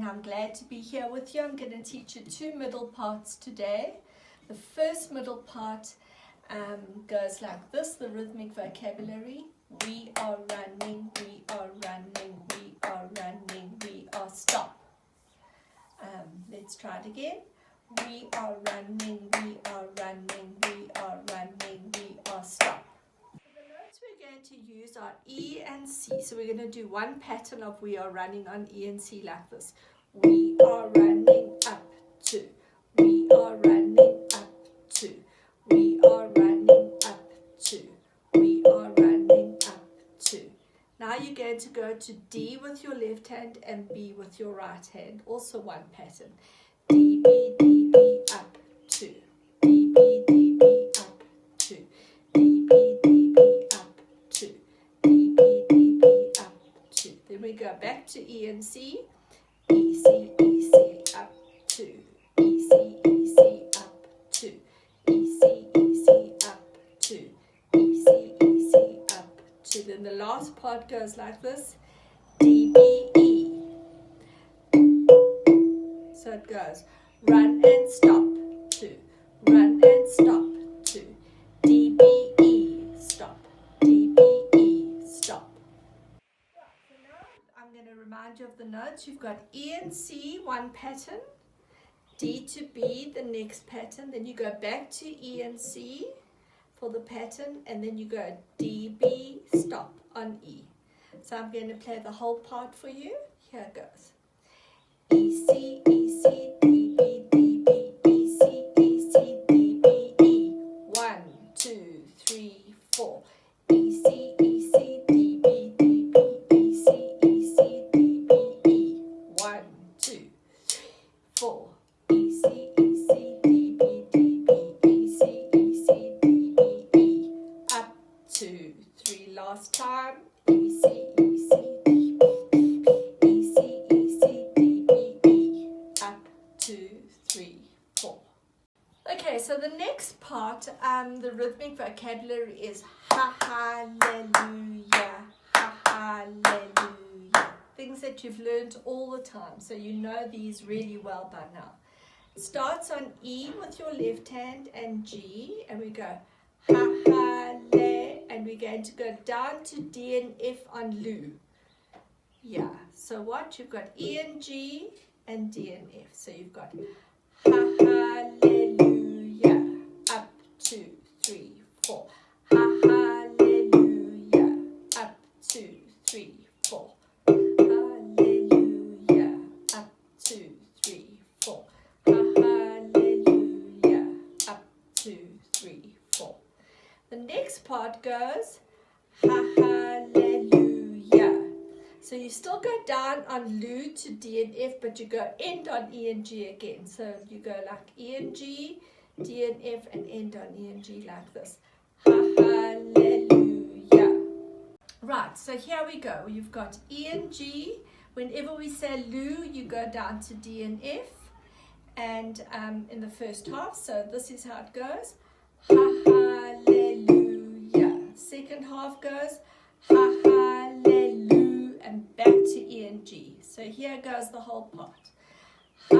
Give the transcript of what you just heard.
I'm glad to be here with you. I'm going to teach you two middle parts today. The first middle part goes like this, the rhythmic vocabulary. We are running, we are running, we are running, we are stop. Let's try it again. We are running, we are running, we are running, we are stop. The notes we're going to use are E and C. So we're going to do one pattern of we are running on E and C like this. We are running up to. We are running up to. We are running up to. We are running up to. Now you're going to go to D with your left hand and B with your right hand. Also one pattern. D, B, D, B, up to. D, B, D, B, up to. D, B, D, B, up to. D, B, D, B, up to. Then we go back to E and C. E, C, E, C, up to. E, C, E, C, up to. E, C, E, C, up to. E, C, E, C, up to. Then the last part goes like this. D, B, E. So it goes run and stop to. Run and stop to. D, B, E, stop. D, B, E, stop. So now I'm going to remind you of the notes. You've got E and C, one pattern. D to B, the next pattern. Then you go back to E and C for the pattern. And then you go D, B, stop on E. So I'm going to play the whole part for you. Here it goes. E, C, E, C, D, B, D, B, E, C, E, C, D, B, E. 1, 2, 3, 4. E, C, E, C, D, B, D, B, E, C, E, C, D, B, E. 1, 2, 3, 4. E, C, E, C, D, B, D, B, E, C, E, C, D, B, E. Up, 2, 3. Last time. E, C, E, C, D, B, D, B, E, C, E, C, D, B, E. Up, 2, 3, 4. Okay, so the next part, the rhythmic vocabulary is ha hallelujah, ha hallelujah. Things that you've learned all the time, so you know these really well by now. It starts on E with your left hand and G, and we go ha halle, and we're going to go down to D and F on Lu. Yeah, so what? You've got E and G and D and F. So you've got ha hallelujah, up, 2, 3, 4. Ha hallelujah, up, 2, 3, 4. Hallelujah, up, 2, 3, 4. Ha hallelujah, up, 2, 3, 4. The next part goes ha hallelujah. So you still go down on Lu to D and F, but you go end on E and G again. So you go like E and G, D and F, and end on E and G like this. Ha hallelujah. Right, so here we go. You've got E and G. Whenever we say Lu, you go down to D and F, and in the first half. So this is how it goes. Ha hallelujah. Second half goes ha hallelujah and back to E and G. So here goes the whole part. Ha